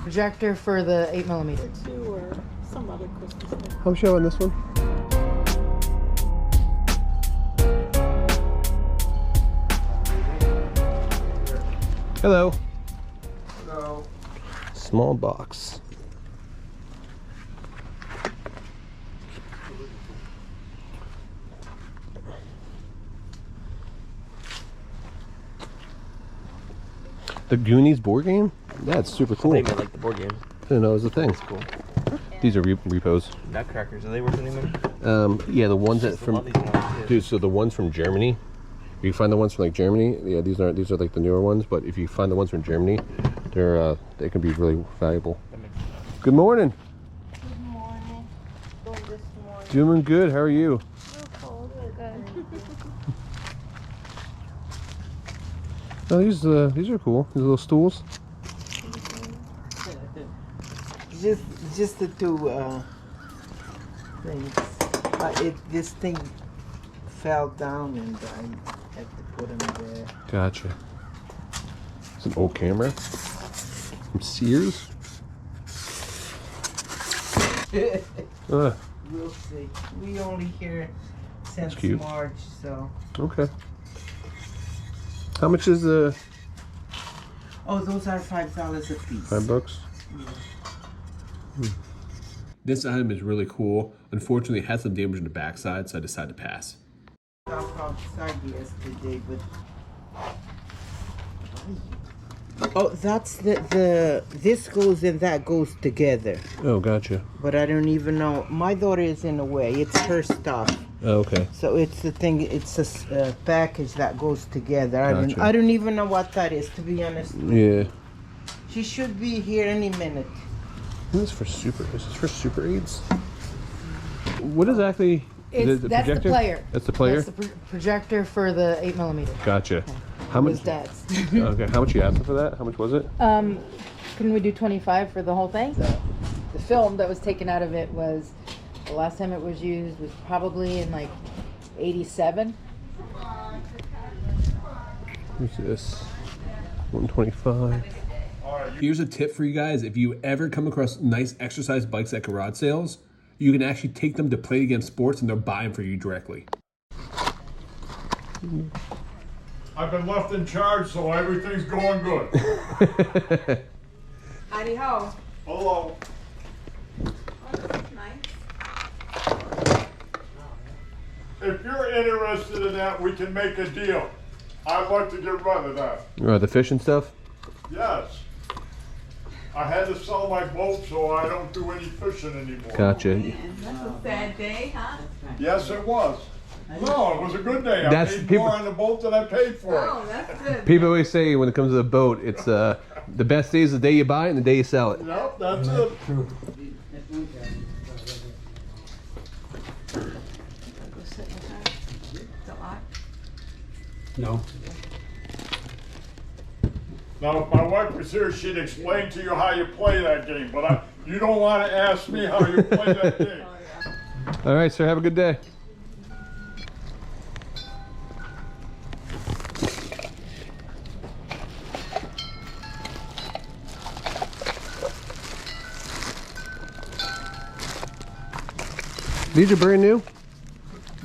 projector for the 8mm. Two or some other Christmas thing. How much you have on this one? Hello. Hello. Small box. The Goonies board game? That's super cool. They made like the board game. I didn't know it was a thing. That's cool. These are repos. Nutcrackers, are they worth any money? Yeah, the ones that from Love these ones, dude. So the ones from Germany, if you find the ones from like Germany, yeah, these are like the newer ones. But if you find the ones from Germany, they can be really valuable. Good morning. Good morning. Going this morning. Doing good. How are you? Real cold, but good. Oh, these are cool. These little stools. Just the two things. This thing fell down and I had to put them there. Gotcha. It's an old camera from Sears. We'll see. We only here since cute. March, so. Okay. How much is the? Oh, those are $5 a piece. $5. This item is really cool. Unfortunately, it had some damage in the backside, so I decided to pass. Off outside yesterday, but. Oh, that's the this goes and that goes together. Oh, gotcha. But I don't even know. My daughter is in a way. It's her stuff. Oh, okay. So it's the thing. It's a package that goes together. Gotcha. I don't even know what that is, to be honest. Yeah. She should be here any minute. This is for super. This is for super aids. What exactly? That's the player. That's the player. That's the projector for the 8mm. Gotcha. How much? His dad's. Okay. How much you asking for that? How much was it? Can we do 25 for the whole thing? The film that was taken out of it was, the last time it was used was probably in like 87. What's this? 125. Here's a tip for you guys. If you ever come across nice exercise bikes at garage sales, you can actually take them to Play Against Sports and they'll buy them for you directly. I've been left in charge, so everything's going good. Howdy ho. Hello. Nice. If you're interested in that, we can make a deal. I'd like to get rid of that. The fish and stuff? Yes. I had to sell my boat, so I don't do any fishing anymore. Gotcha. That's a sad day, huh? Yes, it was. No, it was a good day. I paid more on the boat than I paid for it. Oh, that's good. People always say when it comes to the boat, it's the best day is the day you buy it and the day you sell it. Yep, that's it. No. Now, if my wife was here, she'd explain to you how you play that game, but you don't want to ask me how you play that game. All right, sir. Have a good day. These are brand new?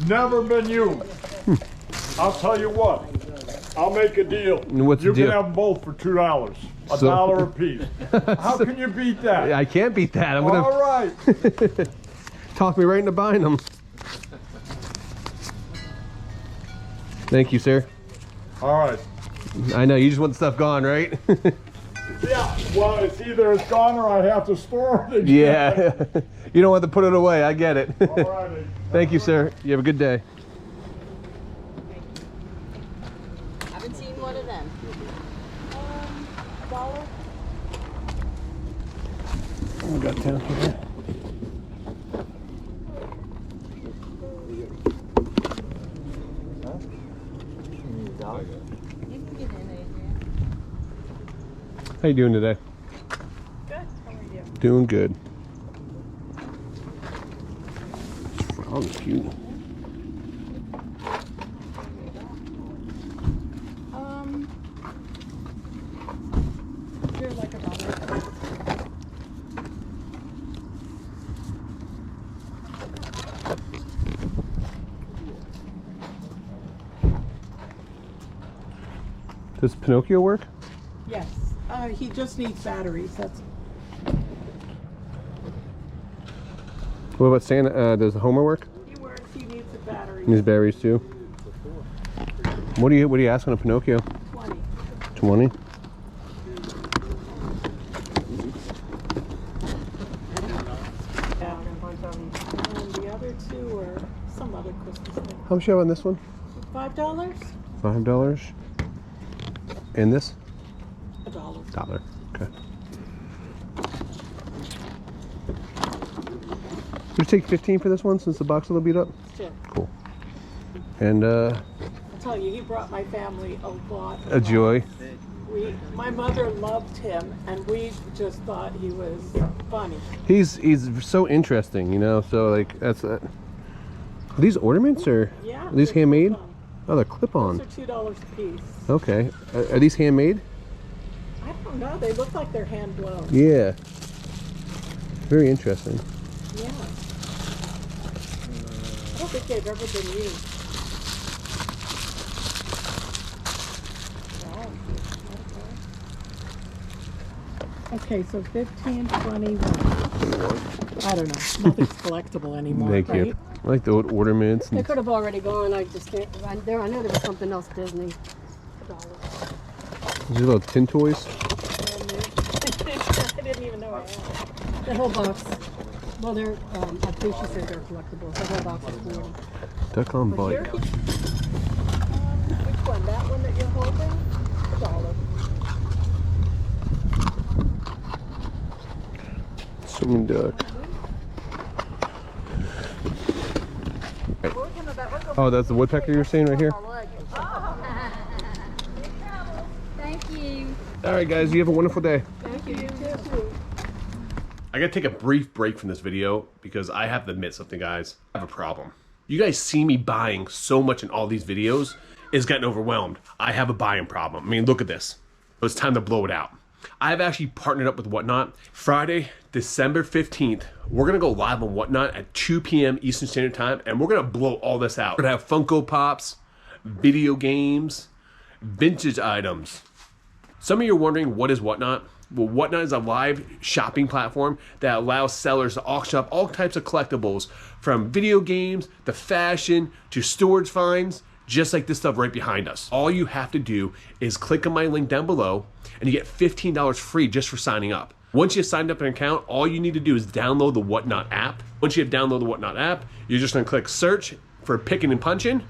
Never been used. I'll tell you what. I'll make a deal. What's the you deal? can have them both for $2. A So- dollar a piece. How can you beat that? I can't beat that. I'm All gonna right. talk me right into buying them. Thank you, sir. All right. I know you just want the stuff gone, right? Yeah, well, it's either it's gone or I have to store it again. Yeah. You don't want to put it away. I get it. All righty. Thank you, sir. You have a good day. Haven't seen one of them. $1. We got down here. You can get in, Adrian. How you doing today? Good. How are you? Doing good. Frog's cute. You're like a dollar. Does Pinocchio work? Yes. He just needs batteries. That's What about Santa? Does Homer work? he works. He needs a battery. He needs batteries too. What do you ask on a Pinocchio? 20. 20. Yeah. And the other two are some other Christmas thing. How much you have on this one? $5? $5. And this? $1. $1. Okay. Would you take 15 for this one since the box is a little beat up? Sure. Cool. And I'll tell you, he brought my family a lot. a joy. My mother loved him, and we just thought he was funny. He's so interesting, you know. So like that's are these ornaments or Yeah. are these they're handmade? clip-on. Oh, they're clip-on. Those are $2 a piece. Okay. Are these handmade? I don't know. They look like they're hand blown. Yeah. Very interesting. Yeah. I don't think they've ever been used. Wow. Okay, so 15, 21. I don't know. Nothing's collectible anymore. Thank right? you. I like the old ornaments. They And could have already gone. I just can't. I know there was something else Disney. these little tin toys. I didn't even know I had. The whole box. Well, they're. I think she said they're collectibles. The whole box is 40. Duck on But here, bike. which one? That one that you're holding? $1. Swimming duck. Oh, that's the woodpecker you're seeing right here? Thank you. All right, guys, you have a wonderful day. Thank you. You too. I gotta take a brief break from this video because I have to admit something, guys. I have a problem. You guys see me buying so much in all these videos, it's getting overwhelmed. I have a buying problem. I mean, look at this. It's time to blow it out. I've actually partnered up with Whatnot. Friday, December 15th, we're gonna go live on Whatnot at 2 p.m. Eastern Standard Time, and we're gonna blow all this out. We're gonna have Funko Pops, video games, vintage items. Some of you are wondering, what is Whatnot? Well, Whatnot is a live shopping platform that allows sellers to auction up all types of collectibles, from video games to fashion to storage finds, just like this stuff right behind us. All you have to do is click on my link down below and you get $15 free just for signing up. Once you've signed up an account, all you need to do is download the Whatnot app. Once you have downloaded the Whatnot app, you're just gonna click search for Picking and Punching,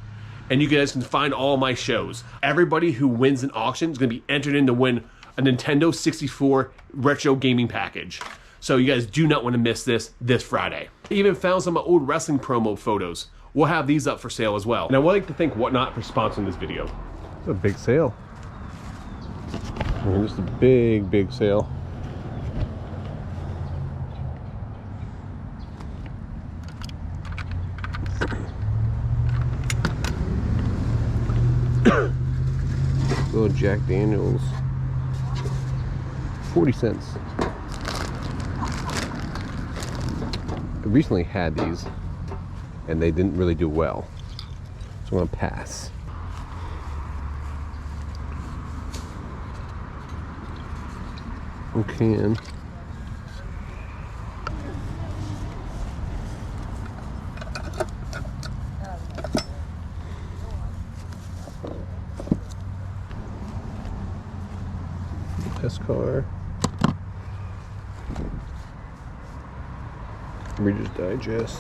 and you guys can find all my shows. Everybody who wins an auction is gonna be entered in to win a Nintendo 64 retro gaming package. So you guys do not want to miss this Friday. I even found some old wrestling promo photos. We'll have these up for sale as well. And I would like to thank Whatnot for sponsoring this video. It's a big sale. I mean, just a big sale. Little Jack Daniels. 40 cents. I recently had these and they didn't really do well, so I'm gonna pass. Okay. Test car. Reader's Digest.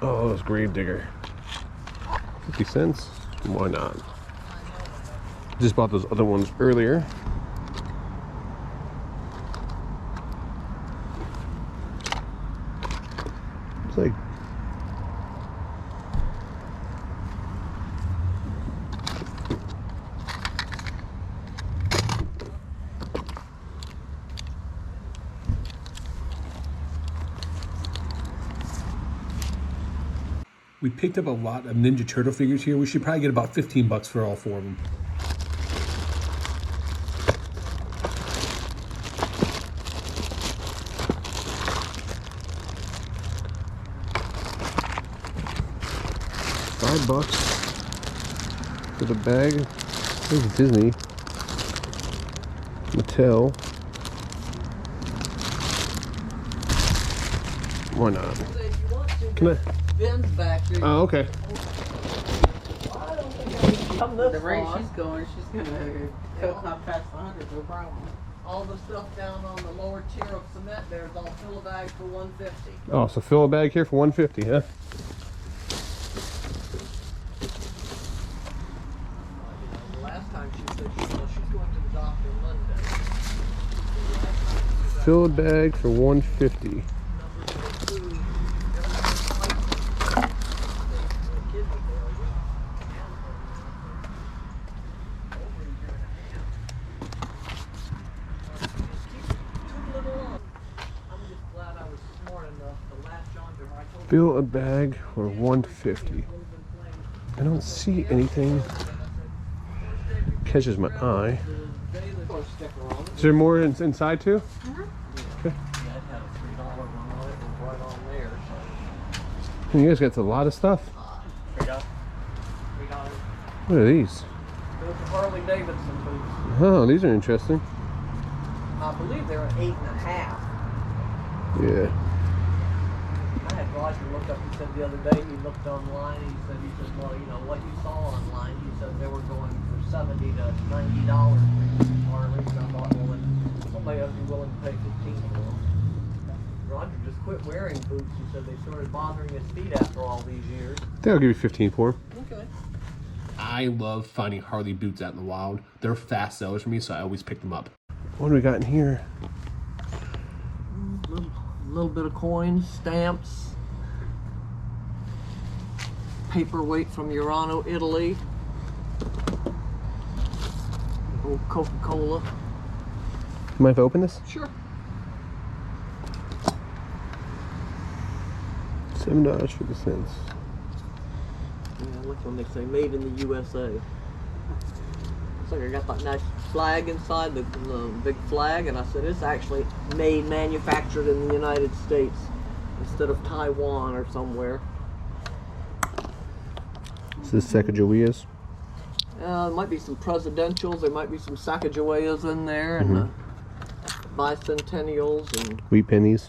Oh, it's Gravedigger. 50 cents? Why not? Just bought those other ones earlier. It's like we picked up a lot of Ninja Turtle figures here. We should probably get about 15 bucks for all 4 of them. $5 for the bag. This is Disney. Mattel. Why not? Can I? Ben's back there. Oh, okay. Come this The rate far. she's going, she's gonna go up past 100, no problem. All the stuff down on the lower tier of cement there is all fill a bag for $150. Oh, so fill a bag here for $150, huh? The last time she said she's going to the doctor Monday. Fill a bag for $150. Fill a bag for $150. I don't see anything catches my eye. Is there more inside too? Okay. You guys got a lot of stuff. What are these? Those are Harley Davidson boots. Oh, these are interesting. I believe they're 8.5. Yeah. I had Roger look up, he said the other day, he looked online, he said, well, you know, what you saw online, he said they were going for $70 to $90 for these Harleys. And I thought, well, then somebody ought to be willing to pay $15 for them. Roger just quit wearing boots. He said they started bothering his feet after all these years. They'll give you 15 for them. Okay. I love finding Harley boots out in the wild. They're fast sellers for me, so I always pick them up. What do we got in here? A little bit of coins, stamps, paperweight from Urano, Italy. Old Coca-Cola. You mind if I open this? Sure. $7 for the cents. Yeah, look when they say made in the USA. Looks like I got that nice flag inside, the big flag, and I said it's actually manufactured in the United States instead of Taiwan or somewhere. This is Sacagaweas. There might be some presidentials, there might be some Sacagaweas in there, and bicentennials, and Wheat pennies.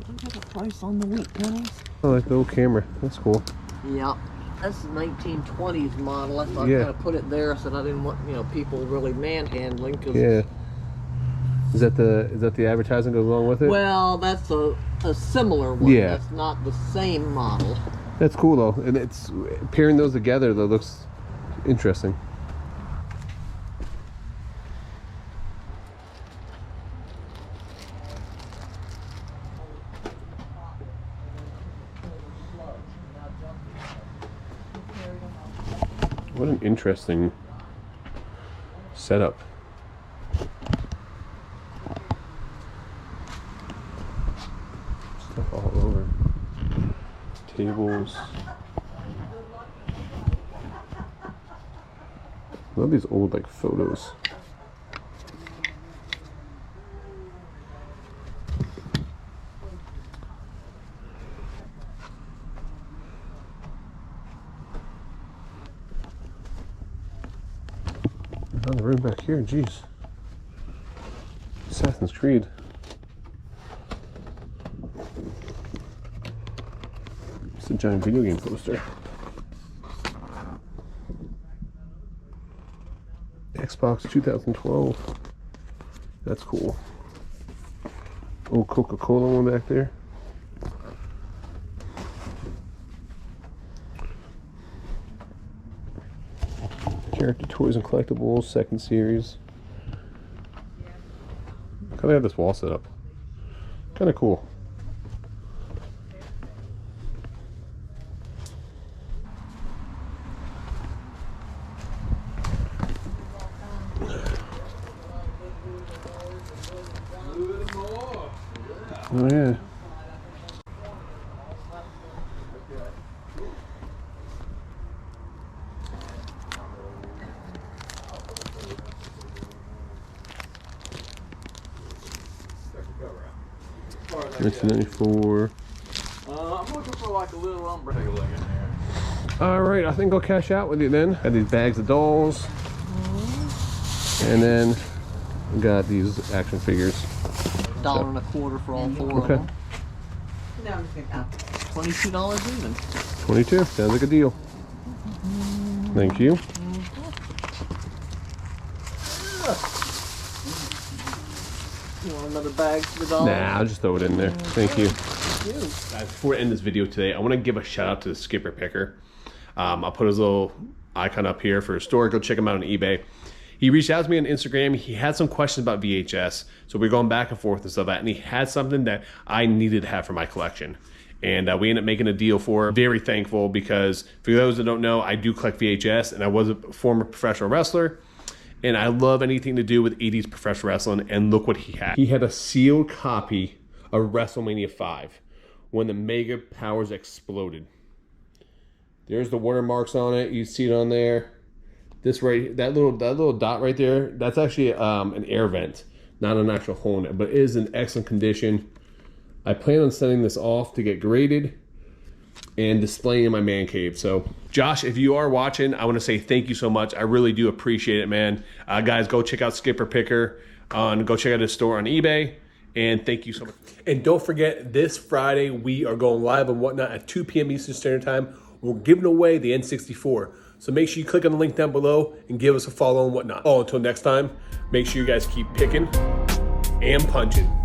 I got a price on the wheat pennies. I like the old camera. That's cool. Yeah. That's the 1920s model. I thought Yeah. I kind of put it there. I said I didn't want people really manhandling. Cause Yeah. Is that the advertising goes along with it? Well, that's a similar one. Yeah. That's not the same model. That's cool though, and it's pairing those together that looks interesting. What an interesting setup. Stuff all over. Tables. I love these old like photos. Another room back here, jeez. Assassin's Creed. It's a giant video game poster. Xbox 2012. That's cool. Old Coca-Cola one back there. Character Toys and Collectibles, second series. How do they have this wall set up? Kind of cool. Oh yeah. far as I 1994. I'm going like a little umbrella. Take a look in there. All right, I think I'll cash out with you then. Got these bags of dolls. And then we got these action figures. $1.25 for all 4 of Okay. them. $22 even. 22, sounds like a deal. Thank you. You want another bag for the dollar? Nah, I'll just throw it in there. Thank you. Guys, before we end this video today, I want to give a shout out to the Skipper Picker. I'll put his little icon up here for his store. Go check him out on eBay. He reached out to me on Instagram. He had some questions about VHS, so we're going back and forth and stuff like that, and he had something that I needed to have for my collection. And we ended up making a deal for it. Very thankful, because for those that don't know, I do collect VHS, and I was a former professional wrestler, and I love anything to do with 80s professional wrestling, and look what he had. He had a sealed copy of WrestleMania 5 when the Mega Powers exploded. There's the watermarks on it. You see it on there. This right, that little dot right there, that's actually an air vent, not an actual hole in it, but it is in excellent condition. I plan on sending this off to get graded and displaying in my man cave. So, Josh, if you are watching, I want to say thank you so much. I really do appreciate it, man. Guys, go check out Skipper Picker. Go check out his store on eBay. And thank you so much. And don't forget, this Friday, we are going live and whatnot at 2 p.m. Eastern Standard Time. We're giving away the N64. So make sure you click on the link down below and give us a follow and whatnot. Oh, until next time, make sure you guys keep picking and punching.